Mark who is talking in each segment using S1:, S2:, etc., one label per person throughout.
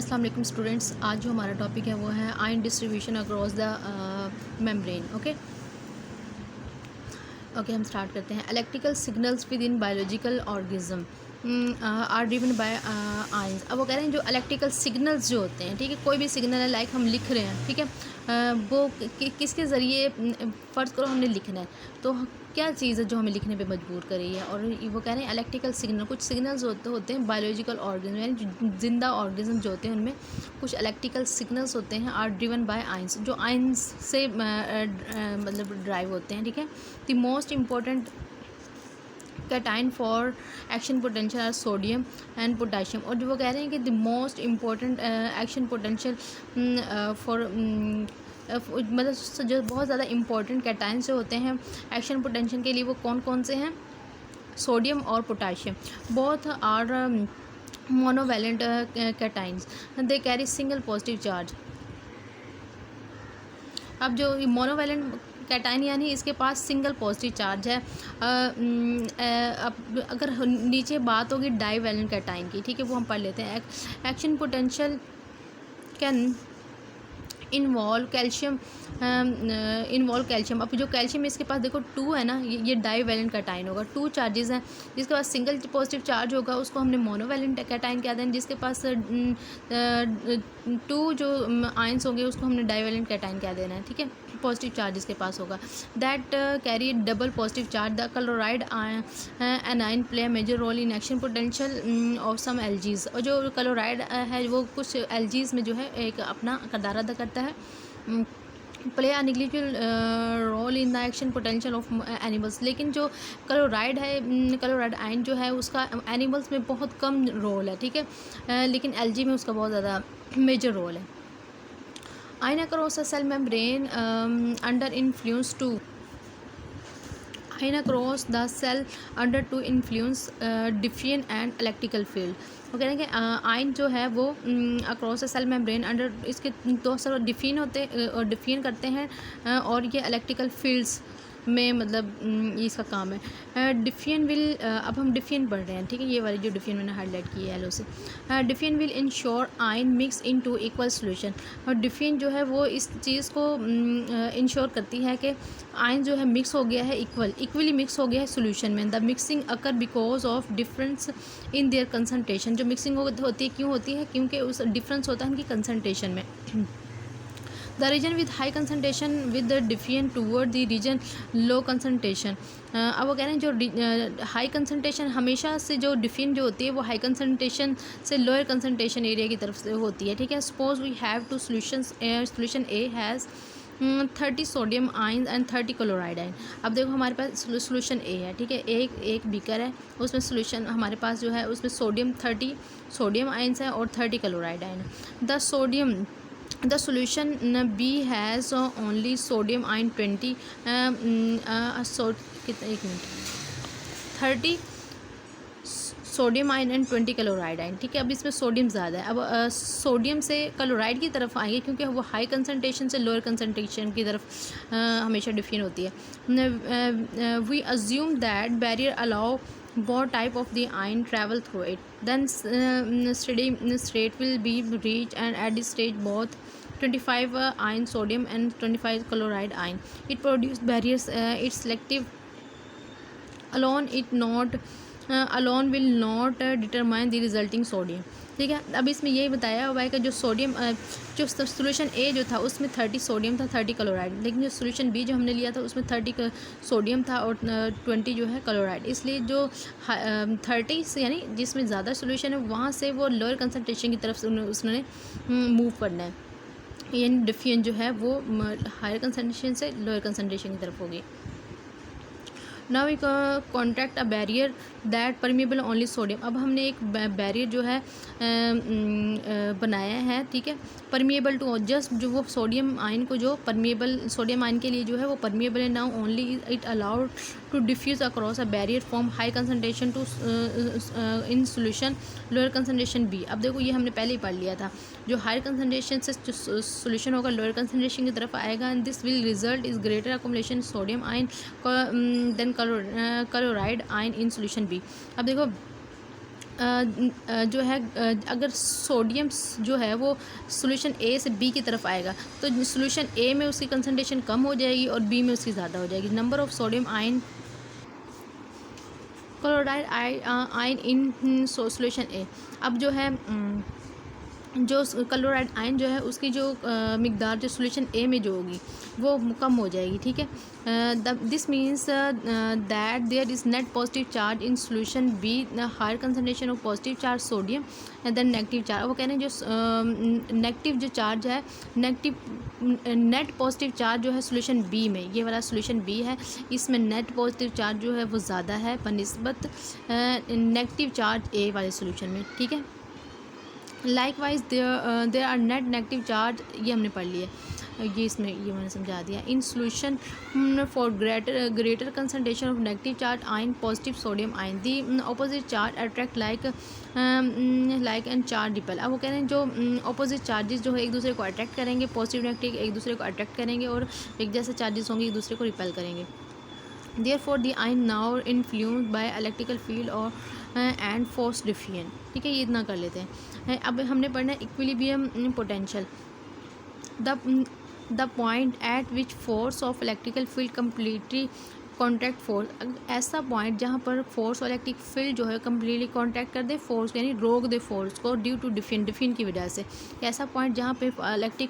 S1: अस्सलाम वालेकुम स्टूडेंट्स। आज जो हमारा टॉपिक है वो है ion distribution across the membrane. Okay हम स्टार्ट करते हैं। Electrical signals within biological organism are driven by ions. अब वो कह रहे हैं जो इलेक्ट्रिकल सिग्नल्स जो होते हैं, ठीक है, कोई भी सिग्नल है, लाइक हम लिख रहे हैं, ठीक है, वो किसके ज़रिए, फ़र्ज़ करो हमने लिखना है, तो क्या चीज़ है जो हमें लिखने पे मजबूर कर रही है। और वो कह रहे हैं इलेक्ट्रिकल सिग्नल, कुछ सिग्नल्स होते हैं बायोलॉजिकल ऑर्गेनिज्म, यानी जिंदा ऑर्गेनिज्म जो होते हैं उनमें कुछ इलेक्ट्रिकल सिग्नल्स होते हैं, आर ड्रिवन बाय आयंस, जो आयंस से मतलब ड्राइव होते हैं, ठीक है। The most important cation for action potential are sodium and potassium. और जो वो कह रहे हैं कि the most important action potential for मतलब जो बहुत ज़्यादा इंपॉर्टेंट कैटाइंस जो होते हैं एक्शन पोटेंशियल के लिए, वो कौन कौन से हैं, सोडियम और potassium. Both are monovalent cations, they carry single positive charge. अब जो मोनोवैलेंट कैटाइन यानी इसके पास सिंगल पॉजिटिव चार्ज है। अब अगर नीचे बात होगी डाईवैलेंट कैटाइन की, ठीक है, वो हम पढ़ लेते हैं। Action potential can involve calcium, अब जो कैल्शियम इसके पास देखो 2 है ना, ये डाईवैलेंट कैटाइन होगा, 2 चार्जेस हैं। जिसके पास सिंगल पॉजिटिव चार्ज होगा उसको हमने मोनोवैलेंट कैटाइन कहते हैं। जिसके पास 2 जो आयंस होंगे उसको हमने डाईवैलेंट कैटाइन कह देना है, ठीक है, पॉजिटिव चार्ज इसके पास होगा। That carry double positive charge. The chloride anion play major role in action potential of some algae. और जो क्लोराइड है वो कुछ एल्जीज में जो है एक अपना किरदार अदा करता है, play a negligible role in the action potential of animals. लेकिन जो क्लोराइड है, क्लोराइड आयन जो है उसका एनिमल्स में बहुत कम रोल है, ठीक है, लेकिन एल्जी में उसका बहुत ज़्यादा मेजर रोल है। Ion across a cell membrane under influence to, ion across the cell under to influence diffusion and electrical field. वो कह रहे हैं कि आयन जो है वो across the cell membrane under, इसके 2 सर डिफिन होते और डिफिन करते हैं, और ये इलेक्ट्रिकल फील्ड्स में मतलब ये इसका काम है। डिफियन विल, अब हम डिफियन पढ़ रहे हैं, ठीक है, ये वाली जो डिफियन मैंने हाईलाइट की है येलो से। Defiant will ensure ion mix into equal solution. और डिफियन जो है वो इस चीज़ को इंश्योर करती है कि आयन जो है मिक्स हो गया है, इक्वली मिक्स हो गया है सॉल्यूशन में। The mixing occur because of difference in their concentration. जो मिक्सिंग होती है क्यों होती है, क्योंकि उस डिफरेंस होता है इनकी कंसनट्रेशन में। The region with high concentration with the diffusion toward the region low concentration. अब वो कह रहे हैं जो हाई कंसनट्रेशन हमेशा से जो डिफियन जो होती है वो हाई कंसनट्रेशन से लोअर कंसनट्रेशन एरिया की तरफ से होती है, ठीक है। Suppose we have two solution A has 30 sodium ion and 30 chloride ion. अब देखो हमारे पास सोल्यूशन ए है, ठीक है, एक बीकर है, उसमें सोल्यूशन हमारे पास जो है उसमें 30 सोडियम आयन्स है और 30 chloride ion. The solution B has only sodium ion 20 कितना, एक minute, 30 sodium ion and 20 chloride ion, ठीक है। अब इसमें सोडियम ज़्यादा है। अब सोडियम से क्लोराइड की तरफ आएंगे क्योंकि वो हाई कंसनट्रेशन से लोअर कंसनट्रेशन की तरफ हमेशा डिफिन होती है। We assume that barrier allow both type of the ion travel through it, then steady state will be reached, and at this stage both 25 ion sodium and 25 chloride ion it produce barriers. It's selective alone, alone will not determine the resulting sodium, ठीक है। अब इसमें यही बताया हुआ है कि जो सोडियम, जो सोल्यूशन ए जो था उसमें 30 सोडियम था, 30 क्लोराइड, लेकिन जो सोल्यूशन बी जो हमने लिया था उसमें 30 सोडियम था और 20 जो है क्लोराइड। इसलिए जो 30 यानी जिसमें ज़्यादा सोल्यूशन है वहाँ से वो लोअर कंसनट्रेशन की तरफ से उसने मूव करना है, यानी डिफियन जो है वो हायर कंसनट्रेशन से लोअर कंसनट्रेशन की तरफ होगी। Now we contract a barrier that permeable only sodium. अब हमने एक बैरियर जो है बनाया है, ठीक है, परमिएबल टू जस्ट जो वो सोडियम आयन को, जो परमिएबल सोडियम आयन के लिए जो है वो परमिएबल है। Now only it allowed to diffuse across a barrier from high concentration to in solution lower concentration B. अब देखो ये हमने पहले ही पढ़ लिया था, जो हायर कंसनट्रेशन से जो सोल्यूशन होगा लोअर कंसनट्रेशन की तरफ आएगा, and this will result is greater accommodation sodium ion than chloride ion in solution B. अब देखो जो है अगर सोडियम जो है वो सॉल्यूशन ए से बी की तरफ आएगा तो सॉल्यूशन ए में उसकी कंसंट्रेशन कम हो जाएगी और बी में उसकी ज़्यादा हो जाएगी। Number of sodium ion chloride ion in solution a. अब जो है जो क्लोराइड आयन जो है उसकी जो मिकदार जो सॉल्यूशन ए में जो होगी वो कम हो जाएगी, ठीक है। This means that there is net positive charge in solution B, higher concentration of positive charge sodium and then negative charge. वो कह रहे हैं जो नेगेटिव जो चार्ज है, नेट पॉजिटिव चार्ज जो है सॉल्यूशन बी में, ये वाला सॉल्यूशन बी है, इसमें नेट पॉजिटिव चार्ज जो है वो ज़्यादा है बनिस्बत नेगेटिव चार्ज ए वाले सॉल्यूशन में, ठीक है। Likewise there are net negative charge, ये हमने पढ़ लिया, ये इसमें ये मैंने समझा दिया। In solution for greater concentration of negative charge ion positive sodium ion the opposite charge attract like and charge repel. अब वो कह रहे हैं जो ऑपोजिट चार्जेस जो है एक दूसरे को अट्रैक्ट करेंगे, पॉजिटिव नेगेटिव एक दूसरे को अट्रैक्ट करेंगे और एक जैसे चार्जेस होंगे एक दूसरे को रिपेल करेंगे। Therefore the ion now influenced by electrical field or and force diffusion, ठीक है, ये इतना कर लेते हैं। अब हमने पढ़ना है equilibrium potential, the point eight which force of electrical field completely contact force. ऐसा पॉइंट जहाँ पर फोर्स और इलेक्ट्रिक फील्ड जो है कम्प्लीटली कॉन्टैक्ट कर दे फोर्स, यानी रोक दे फोर्स को ड्यू टू डिफिन की वजह से। ऐसा पॉइंट जहाँ पे इलेक्ट्रिक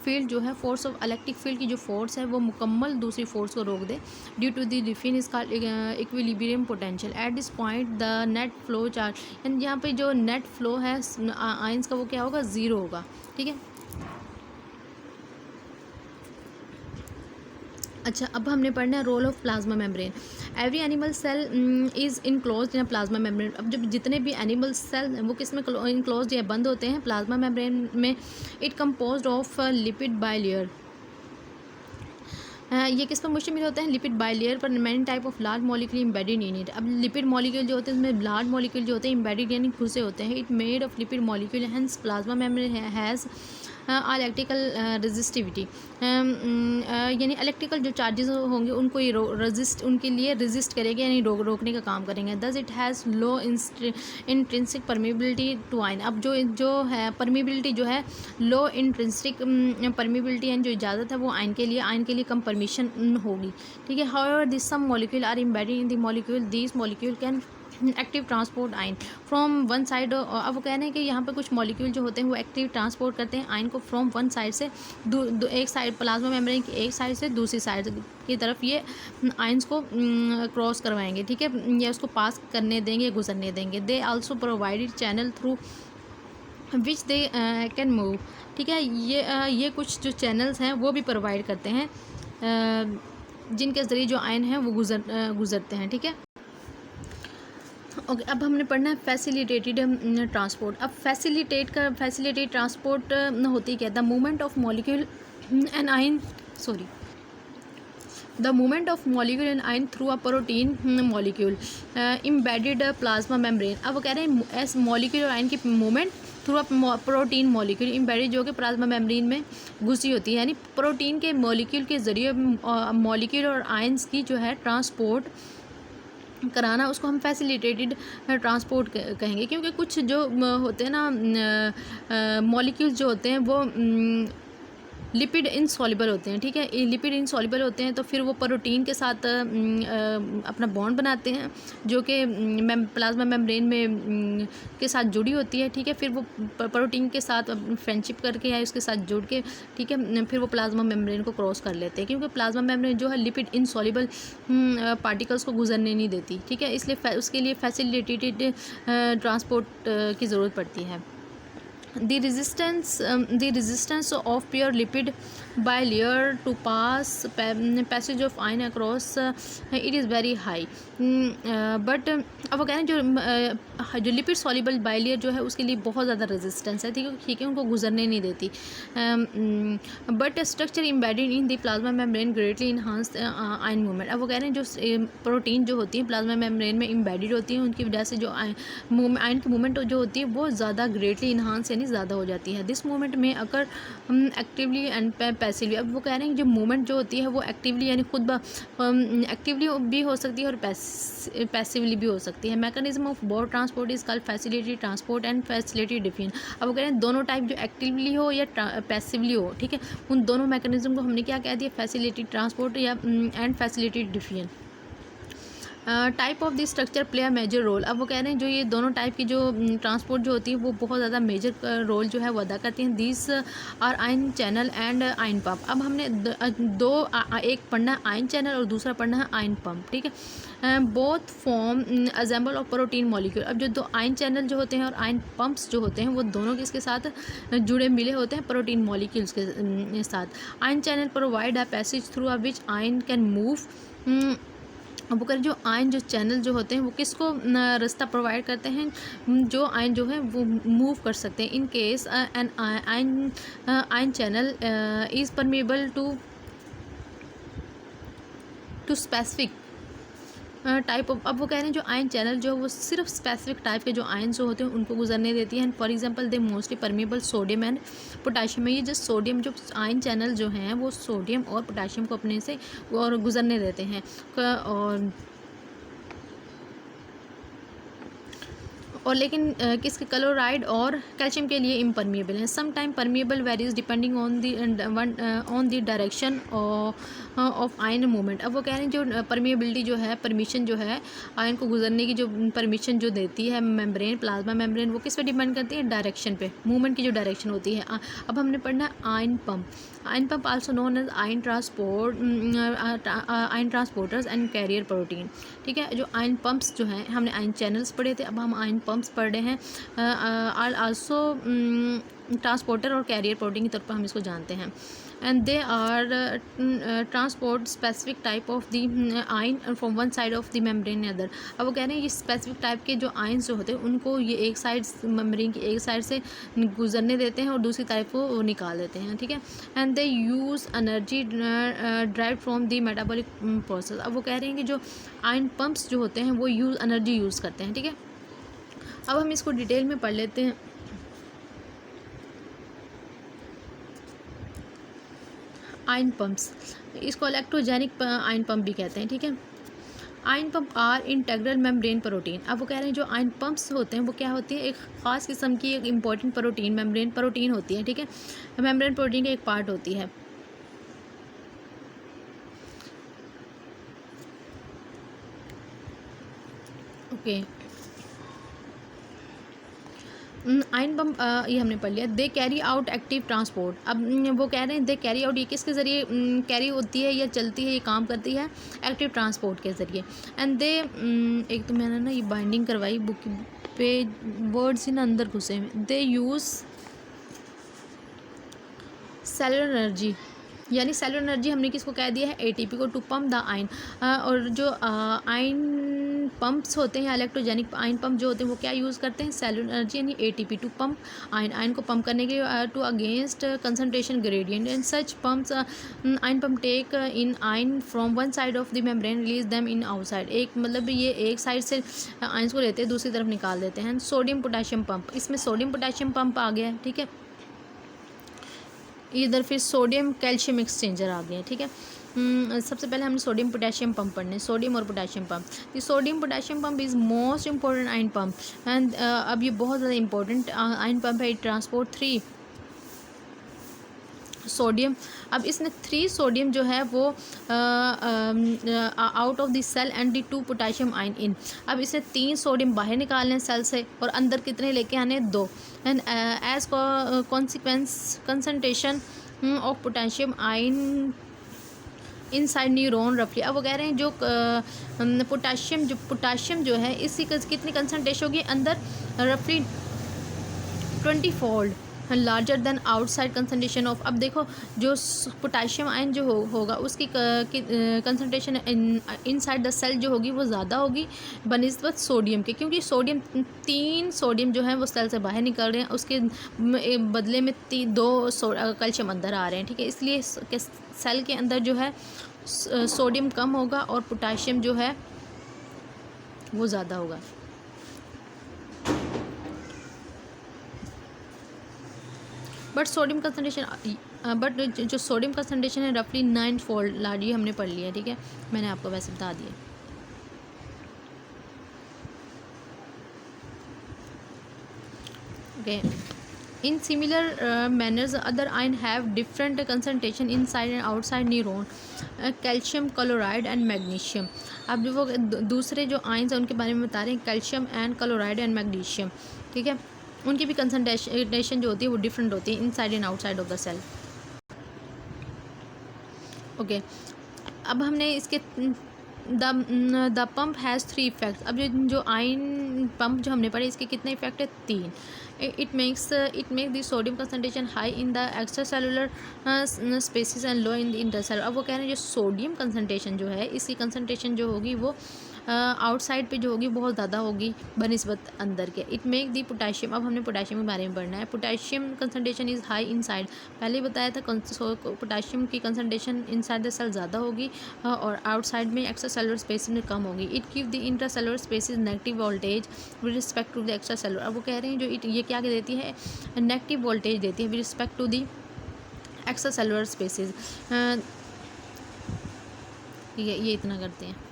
S1: फील्ड जो है फोर्स ऑफ इलेक्ट्रिक फील्ड की जो फोर्स है वो मुकम्मल दूसरी फोर्स को रोक दे due to the diffusion is called equilibrium potential. At this point the net flow charge, यानी यहाँ पे जो नेट फ्लो है आयंस का वो क्या होगा, ज़ीरो होगा, ठीक है। अच्छा, अब हमने पढ़ना है role of plasma membrane. Every animal cell is enclosed in plasma membrane. अब जब जितने भी एनिमल सेल हैं वो किस में इनक्लोज्ड या बंद होते हैं, प्लाज्मा मेम्ब्रेन में। It composed of lipid bilayer, ये किस पर मुश्तमिल होते हैं, लिपिड बाइलेयर पर। Many type of large molecule embedded in it. अब लिपिड मॉलिक्यूल जो होते हैं उसमें लार्ज मॉलिक्यूल जो होते हैं एम्बेडेड यानी घुसे होते हैं। It made of lipid molecule, hence plasma membrane has electrical resistivity, यानी इलेक्ट्रिकल जो चार्जेस होंगे उनको ये रेजिस्ट, उनके लिए रेजिस्ट करेंगे यानी रोकने का काम करेंगे। Thus it has low intrinsic permeability to ion. अब जो है परमिबिलिटी जो है लो इंट्रिंसिक परमिबिलिटी यानी जो इजाज़त है वो आयन के लिए कम परमिशन होगी, ठीक है। However this some molecule are embedded in the molecule, this molecule can active transport ion from one side. अब वो कह रहे हैं कि यहाँ पे कुछ मॉलिक्यूल जो होते हैं वो एक्टिव ट्रांसपोर्ट करते हैं आयन को फ्रॉम वन साइड से एक साइड, प्लाज्मा मेम्ब्रेन की एक साइड से दूसरी साइड की तरफ ये आयंस को क्रॉस करवाएंगे, ठीक है, या उसको पास करने देंगे, गुजरने देंगे। They also provided channel through which they can move, ठीक है। ये कुछ जो चैनल्स हैं वो भी प्रोवाइड करते हैं जिनके ज़रिए जो आयन हैं वो गुजरते हैं, ठीक है। ओके, अब हमने पढ़ना है फैसिलिटेटेड ट्रांसपोर्ट। अब फैसिलिटेट ट्रांसपोर्ट होती क्या, the movement of molecule and ion the movement of molecule and ion through a protein molecule embedded plasma membrane. अब वो कह रहे हैं एस मॉलिक्यूल और आयन की movement through a protein molecule embedded जो कि प्लाज्मा मेम्ब्रेन में घुसी होती है, यानी प्रोटीन के मॉलिक्यूल के ज़रिए मॉलिक्यूल और आयंस की जो है ट्रांसपोर्ट कराना, उसको हम फैसिलिटेटेड ट्रांसपोर्ट कहेंगे। क्योंकि कुछ जो होते हैं ना मॉलिक्यूल्स जो होते हैं वो लिपिड इनसॉल्युबल होते हैं, ठीक है। लिपिड इनसॉल्युबल होते हैं तो फिर वो प्रोटीन के साथ अपना बॉन्ड बनाते हैं जो कि प्लाज्मा मेम्ब्रेन में के साथ जुड़ी होती है, ठीक है। फिर वो प्रोटीन के साथ फ्रेंडशिप करके या उसके साथ जुड़ के, ठीक है, फिर वो प्लाज्मा मेम्ब्रेन को क्रॉस कर लेते हैं। क्योंकि प्लाज्मा मेम्ब्रेन जो है लिपिड इनसॉल्युबल पार्टिकल्स को गुजरने नहीं देती, ठीक है। इसलिए उसके लिए फैसिलिटेटेड ट्रांसपोर्ट की ज़रूरत पड़ती है। The resistance of pure lipid bilayer to passage of ion across it is very high, but अब वो कह रहे हैं जो लिपिड सॉल्युबल बाइलेयर जो है उसके लिए बहुत ज़्यादा रेजिस्टेंस है, ठीक है, उनको गुजरने नहीं देती। But structure embedded in the plasma membrane greatly enhance ion movement. अब वो कह रहे हैं जो प्रोटीन जो होती है प्लाज्मा मेम्ब्रेन में एम्बेडेड होती है उनकी वजह से जो आयन की मूवमेंट जो होती है वो ज़्यादा ग्रेटली इन्हांस यानी ज़्यादा हो जाती है। दिस मूवमेंट में अकर एक्टिवली एंड पैसिवली। अब वो कह रहे हैं जो मूवमेंट जो होती है वो एक्टिवली यानी खुद एक्टिवली भी हो सकती है और पैसिवली भी हो सकती है। Mechanism of both transport is called facility transport and facility diffusion. अब वो कह रहे हैं दोनों टाइप जो एक्टिवली हो या पैसिवली हो, ठीक है, उन दोनों मैकेनिज्म को हमने क्या कह दिया, फैसिलिटी ट्रांसपोर्ट या and facility diffusion. Type of the structure play a major role. अब वो कह रहे हैं जो ये दोनों टाइप की जो ट्रांसपोर्ट जो होती है वो बहुत ज़्यादा मेजर रोल जो है वो अदा करती हैं। This are ion channel and ion pump. अब हमने एक पढ़ना है आयन चैनल और दूसरा पढ़ना है आयन पम्प, ठीक है। Both form assemble of protein molecule. अब जो दो आयन चैनल जो होते हैं और आयन पम्प्स जो होते हैं वो दोनों किसके साथ जुड़े मिले होते हैं, प्रोटीन मॉलिक्यूल्स के साथ। Ion channel provide a passage through a which ion can move. अब अगर जो आयन जो चैनल जो होते हैं वो किसको रास्ता प्रोवाइड करते हैं, जो आयन जो है वो मूव कर सकते हैं। In case an ion channel is permeable to specific type of. अब वो कह रहे हैं जो आयन चैनल जो वो सिर्फ स्पेसिफिक टाइप के जो आयन जो होते हैं उनको गुजरने देती हैं। For example they mostly permeable sodium and potassium में। ये जो सोडियम जो आयन चैनल जो हैं वो सोडियम और पोटाशियम को अपने से और गुजरने देते हैं। और लेकिन किसके क्लोराइड और कैल्शियम के लिए इम्परमिएबल हैं। Some time permeable varies depending on the direction of ion movement. अब वो कह रहे हैं जो परमिएबिलिटी जो है, परमिशन जो है आयन को गुजरने की जो परमिशन जो देती है मेम्ब्रेन, प्लाज्मा मेम्ब्रेन, वो किस पे डिपेंड करती है, डायरेक्शन पे, मूवमेंट की जो डायरेक्शन होती है। अब हमने पढ़ना है ion pump. Ion pump also known as ion transporters and carrier protein, ठीक है। जो आयन पम्प्स जो हैं, हमने आयन चैनल्स पढ़े थे, अब हम आयन पम्प्स पढ़ रहे हैं। आल्सो ट्रांसपोर्टर और कैरियर प्रोटीन के तौर पर हम इसको जानते हैं। And they are transport specific type of the ion from one side of the membrane other. अब वो कह रहे हैं ये स्पेसिफिक टाइप के जो आयन्स जो होते हैं उनको ये एक साइड मेम्ब्रेन की एक साइड से गुजरने देते हैं और दूसरी तरफ को वो निकाल देते हैं, ठीक है। And they use energy drive from the metabolic process. अब वो कह रहे हैं कि जो आयन पम्प्स जो होते हैं वो एनर्जी यूज़ करते हैं, ठीक है। अब हम इसको डिटेल में पढ़ लेते हैं। आयन पम्प्स, इसको इलेक्ट्रोजेनिक आयन पम्प भी कहते हैं, ठीक है। Ion pump are integral membrane protein. अब वो कह रहे हैं जो आयन पम्प्स होते हैं वो क्या होती है, एक ख़ास किस्म की एक इम्पॉर्टेंट प्रोटीन मेम्ब्रेन प्रोटीन होती है, ठीक है। मेम्ब्रेन प्रोटीन की एक पार्ट होती है। ओके, आयन पम्प ये हमने पढ़ लिया। They carry out active transport. अब वो कह रहे हैं दे कैरी आउट, ये किसके ज़रिए कैरी होती है या चलती है, ये काम करती है एक्टिव ट्रांसपोर्ट के ज़रिए। एंड दे एक तो मैंने ना ये बाइंडिंग करवाई बुक पे, वर्ड्स ही ना अंदर घुसे हुए। दे यूज़ सेलुलर एनर्जी, यानी सेलुलर एनर्जी हमने किसको कह दिया है, एटीपी को, टू पम्प द आयन। और जो आयन पम्प्स होते हैं, इलेक्ट्रोजेनिक आयन पम्प जो होते हैं वो क्या यूज़ करते हैं, सेलुलर एनर्जी यानी एटीपी टू पम्प आयन को पंप करने के to against concentration gradient. And such pumps ion pump take in ion from one side of the membrane release them in outside. एक मतलब ये एक साइड से आयन्स को लेते हैं दूसरी तरफ निकाल देते हैं। सोडियम पोटाशियम पम्प, इसमें सोडियम पोटाशियम पम्प आ गया है, ठीक है। इधर फिर सोडियम कैल्शियम एक्सचेंजर आ गया, ठीक है। सबसे पहले हमने सोडियम पोटेशियम पंप पढ़ने, सोडियम और potassium pump. The sodium potassium pump is most important ion pump and अब ये बहुत ज़्यादा इंपॉर्टेंट आयन पंप है। Transport 3 sodium. अब इसने 3 सोडियम जो है वो out of the cell and the 2 potassium ion in. अब इसे 3 सोडियम बाहर निकालने हैं सेल से और अंदर कितने लेके आने, 2। And as consequence concentration of potassium ion inside neuron रफली। अब वो कह रहे हैं जो पोटाशियम जो है इसकी कितनी कंसनट्रेशन होगी अंदर, रफली 20 fold larger than outside concentration of. अब देखो जो पोटाशियम आयन जो होगा उसकी कंसनट्रेशन इनसाइड द सेल जो होगी वो ज़्यादा होगी बनिस्बत सोडियम के, क्योंकि सोडियम 3 सोडियम जो है वो सेल से बाहर निकल रहे हैं, उसके बदले में 2 कैल्शियम अंदर आ रहे हैं, ठीक है। इसलिए सेल के अंदर जो है सोडियम कम होगा और पोटाशियम जो है वो ज़्यादा होगा। बट सोडियम कंसनट्रेशन जो सोडियम कंसनट्रेशन है रफली 9 फोल्ड लार्ज, ये हमने पढ़ लिया, ठीक है, मैंने आपको वैसे बता दिया। Okay, in similar manners other ion have different concentration inside and outside neuron, calcium chloride and magnesium। अब जो वो दूसरे जो आयन्स हैं उनके बारे में बता रहे हैं, calcium and chloride and magnesium, ठीक है, उनकी भी कंसनट्रेशन जो होती है वो डिफरेंट होती है inside and outside of the cell. Okay, अब हमने इसके द पंप हैज़ 3 इफेक्ट्स। अब जो आयन पंप जो हमने पढ़े इसके कितने इफेक्ट है? 3। It makes the sodium concentration high in the extra cellular spaces and low in the intercellular. अब वो कह रहे हैं जो सोडियम कंसनट्रेशन जो है इसकी कंसनट्रेशन जो होगी वो आउटसाइड पे जो होगी बहुत ज़्यादा होगी बनिस्बत अंदर के। इट मेक दी पोटेशियम, अब हमने पोटेशियम के बारे में पढ़ना है। Potassium concentration is high inside, पहले ही बताया था पोटेशियम की कंसनट्रेशन इनसाइड द सेल ज़्यादा होगी और आउटसाइड में एक्स्ट्रा सेलुलर स्पेसिस में कम होगी। It give the intra cellular spaces negative voltage with respect to the extra cellular. अब वो कह रहे हैं जो ये क्या देती है? नेगेटिव वोल्टेज देती है with respect to the extra cellular spaces. ये इतना करते हैं।